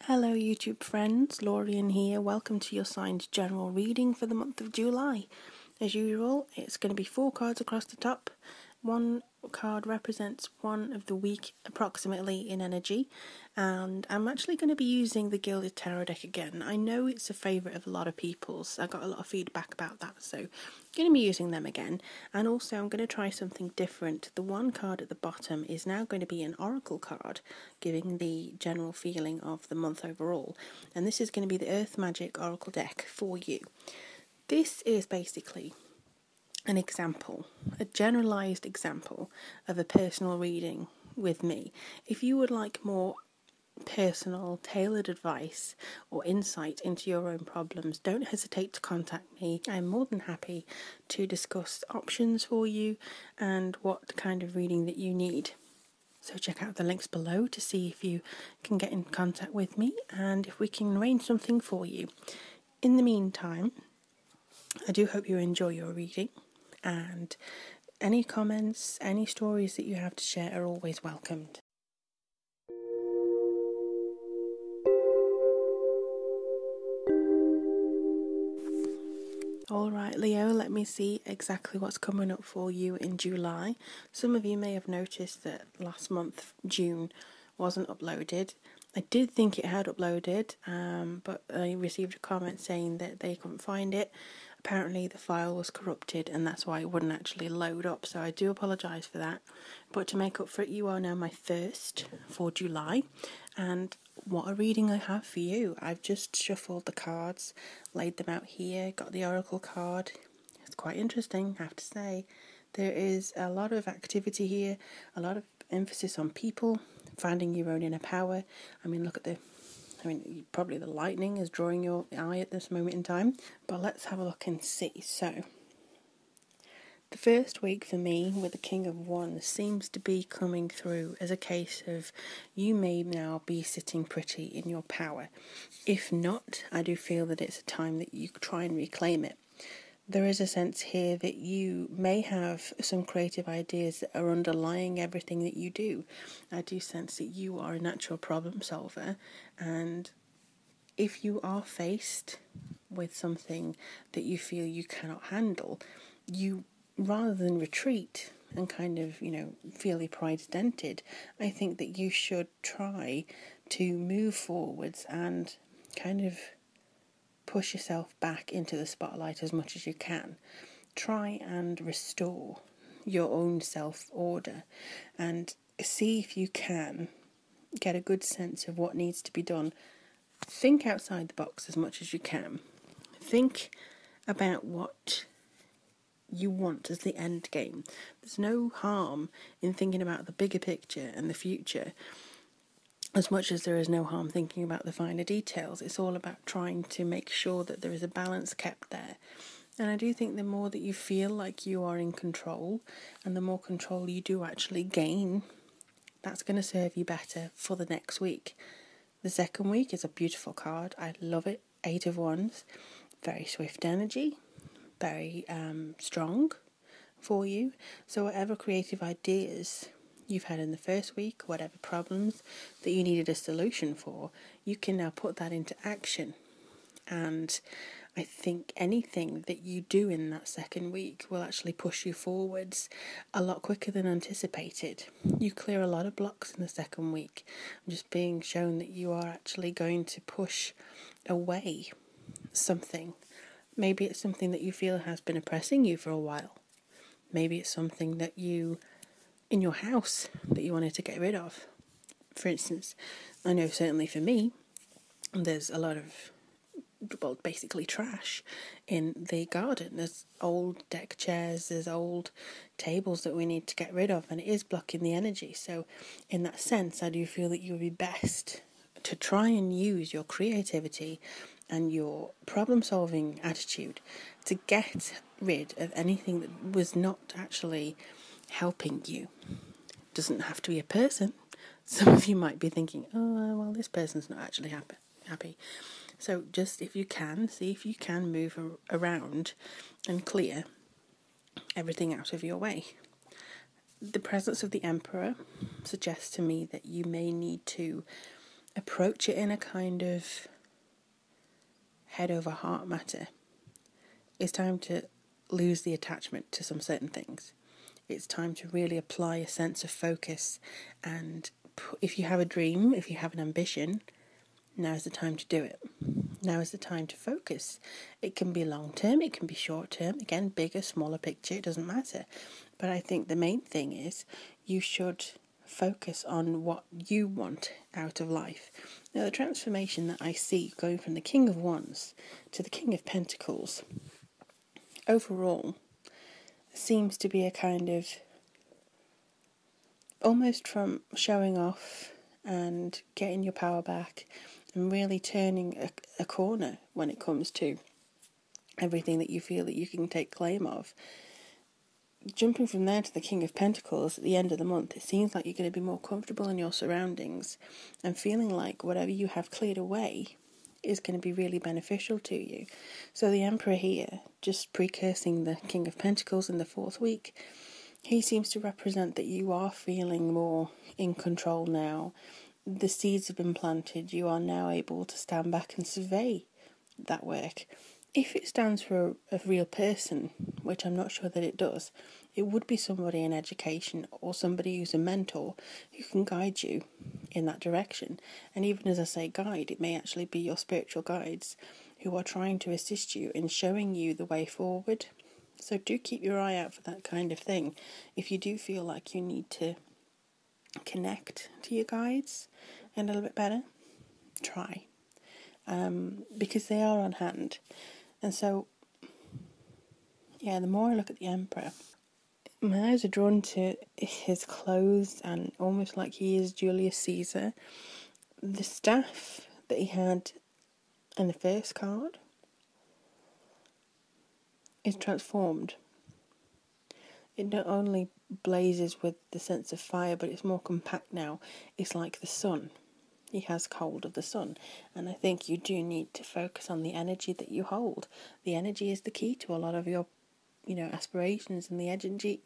Hello YouTube friends, Lorien here. Welcome to your signed general reading for the month of July. As usual, it's going to be 4 cards across the top. One card represents one of the week approximately in energy, and I'm actually going to be using the Gilded Tarot deck again. I know it's a favourite of a lot of people's. I got a lot of feedback about that, so I'm going to be using them again. And also I'm going to try something different. The one card at the bottom is now going to be an oracle card, giving the general feeling of the month overall. And this is going to be the Earth Magic Oracle deck for you. This is basically an example, a generalised example of a personal reading with me. If you would like more personal, tailored advice or insight into your own problems, don't hesitate to contact me. I'm more than happy to discuss options for you and what kind of reading that you need. So check out the links below to see if you can get in contact with me and if we can arrange something for you. In the meantime, I do hope you enjoy your reading, and any comments, any stories that you have to share are always welcomed. Alright Leo, let me see exactly what's coming up for you in July. Some of you may have noticed that last month, June, wasn't uploaded. I did think it had uploaded, but I received a comment saying that they couldn't find it. Apparently the file was corrupted and that's why it wouldn't actually load up, so I do apologise for that. But to make up for it, you are now my first for July, and what a reading I have for you. I've just shuffled the cards, laid them out here, got the oracle card. It's quite interesting, I have to say. There is a lot of activity here, a lot of emphasis on people, finding your own inner power. I mean, look at probably the lightning is drawing your eye at this moment in time, but let's have a look and see. So, the first week for me with the King of Wands seems to be coming through as a case of you may now be sitting pretty in your power. If not, I do feel that it's a time that you try and reclaim it. There is a sense here that you may have some creative ideas that are underlying everything that you do. I do sense that you are a natural problem solver, and if you are faced with something that you feel you cannot handle, you, rather than retreat and kind of, feel your pride dented, I think that you should try to move forwards and kind of push yourself back into the spotlight as much as you can. Try and restore your own self-order and see if you can get a good sense of what needs to be done. Think outside the box as much as you can. Think about what you want as the end game. There's no harm in thinking about the bigger picture and the future, as much as there is no harm thinking about the finer details. It's all about trying to make sure that there is a balance kept there. And I do think the more that you feel like you are in control, and the more control you do actually gain, that's going to serve you better for the next week. The second week is a beautiful card. I love it. 8 of Wands. Very swift energy. Very strong for you. So whatever creative ideas you've had in the first week, whatever problems that you needed a solution for, you can now put that into action. And I think anything that you do in that second week will actually push you forwards a lot quicker than anticipated. You clear a lot of blocks in the second week. I'm just being shown that you are actually going to push away something. Maybe it's something that you feel has been oppressing you for a while. Maybe it's something that you, in your house, that you wanted to get rid of. For instance, I know certainly for me, there's a lot of, basically trash in the garden. There's old deck chairs, there's old tables that we need to get rid of, and it is blocking the energy. So in that sense, I do feel that you would be best to try and use your creativity and your problem-solving attitude to get rid of anything that was not actually helping you. It doesn't have to be a person. Some of you might be thinking, oh, well, this person's not actually happy. So just, if you can, see if you can move around and clear everything out of your way. The presence of the Emperor suggests to me that you may need to approach it in a kind of head over heart matter. It's time to lose the attachment to some certain things. It's time to really apply a sense of focus, and if you have a dream, if you have an ambition, now is the time to do it. Now is the time to focus. It can be long term, it can be short term, again, bigger, smaller picture, it doesn't matter. But I think the main thing is you should focus on what you want out of life. Now, the transformation that I see going from the King of Wands to the King of Pentacles, overall, seems to be a kind of almost from showing off and getting your power back and really turning a corner when it comes to everything that you feel that you can take claim of. Jumping from there to the King of Pentacles at the end of the month, it seems like you're going to be more comfortable in your surroundings and feeling like whatever you have cleared away is going to be really beneficial to you. So the Emperor here, just precursing the King of Pentacles in the 4th week, he seems to represent that you are feeling more in control now. The seeds have been planted. You are now able to stand back and survey that work. If it stands for a real person, which I'm not sure that it does, it would be somebody in education or somebody who's a mentor who can guide you in that direction. And even as I say guide, it may actually be your spiritual guides who are trying to assist you in showing you the way forward. So do keep your eye out for that kind of thing. If you do feel like you need to connect to your guides a little bit better, try. Because they are on hand. And so, yeah, the more I look at the Emperor, my eyes are drawn to his clothes and almost like he is Julius Caesar. The staff that he had in the first card is transformed. It not only blazes with the sense of fire, but it's more compact now. It's like the sun. He has hold of the sun. And I think you do need to focus on the energy that you hold. The energy is the key to a lot of your, aspirations, and the energy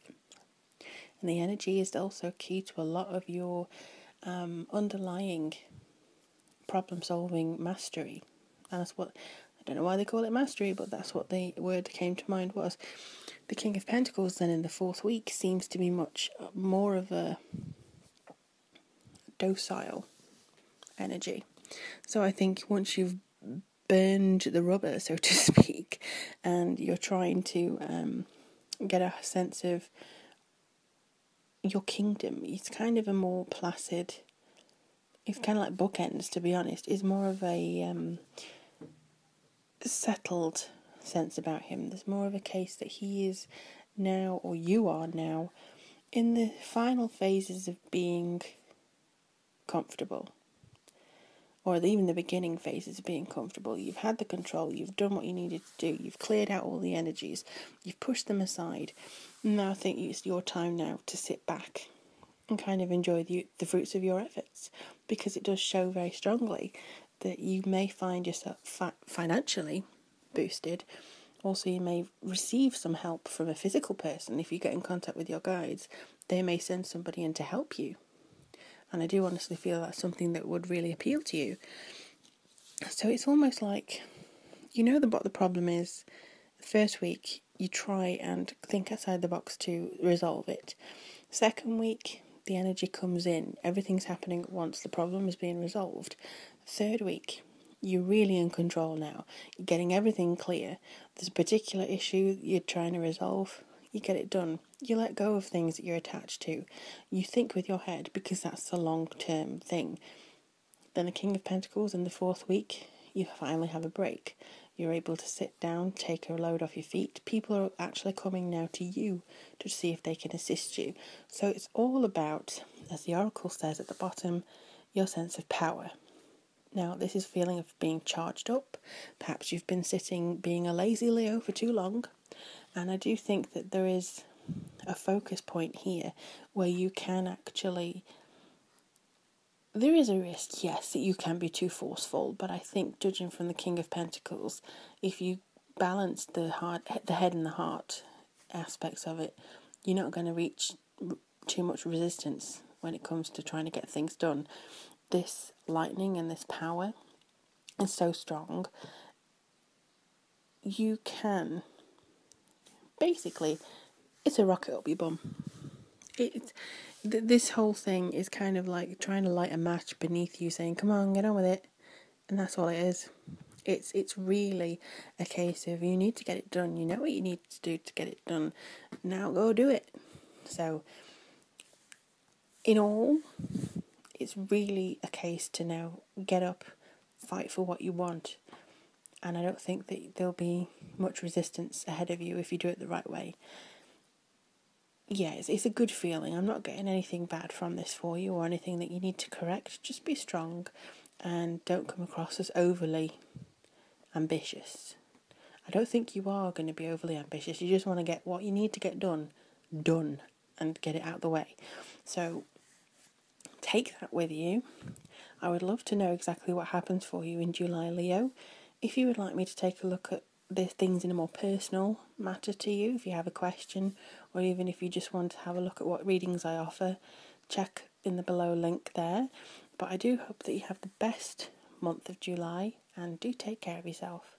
is also key to a lot of your underlying problem-solving mastery. And that's what, I don't know why they call it mastery, but that's what the word that came to mind was. The King of Pentacles then in the 4th week seems to be much more of a docile energy. So I think once you've burned the rubber, so to speak, and you're trying to get a sense of your kingdom, it's kind of a more placid, it's kind of like bookends, to be honest. It's more of a settled sense about him. There's more of a case that he is now, or you are now, in the final phases of being comfortable, or even the beginning phases of being comfortable. You've had the control, you've done what you needed to do, you've cleared out all the energies, you've pushed them aside. Now I think it's your time now to sit back and kind of enjoy the fruits of your efforts, because it does show very strongly that you may find yourself financially boosted. Also, you may receive some help from a physical person. If you get in contact with your guides, they may send somebody in to help you. And I do honestly feel that's something that would really appeal to you. So it's almost like, what the problem is. The first week, you try and think outside the box to resolve it. Second week, the energy comes in. Everything's happening at once. The problem is being resolved. Third week, you're really in control now. You're getting everything clear. There's a particular issue you're trying to resolve. You get it done. You let go of things that you're attached to. You think with your head, because that's the long-term thing. Then the King of Pentacles in the 4th week, you finally have a break. You're able to sit down, take a load off your feet. People are actually coming now to you to see if they can assist you. So it's all about, as the Oracle says at the bottom, your sense of power. Now, this is a feeling of being charged up. Perhaps you've been sitting being a lazy Leo for too long. And I do think that there is a focus point here where you can actually... There is a risk, yes, that you can be too forceful, but I think, judging from the King of Pentacles, if you balance the head and the heart aspects of it, you're not going to reach too much resistance when it comes to trying to get things done. this lightning and this power is so strong, you can, basically, it's a rocket up your bum. This whole thing is kind of like trying to light a match beneath you, saying, come on, get on with it. And that's all it is. It's really a case of you need to get it done. You know what you need to do to get it done. Now go do it. So, in all, it's really a case to now get up, fight for what you want. And I don't think that there'll be much resistance ahead of you if you do it the right way. Yeah, it's a good feeling. I'm not getting anything bad from this for you or anything that you need to correct. Just be strong and don't come across as overly ambitious. I don't think you are going to be overly ambitious. You just want to get what you need to get done, and get it out the way. So take that with you. I would love to know exactly what happens for you in July, Leo. If you would like me to take a look at the things in a more personal matter to you, if you have a question, or even if you just want to have a look at what readings I offer, check in the below link there. But I do hope that you have the best month of July, and do take care of yourself.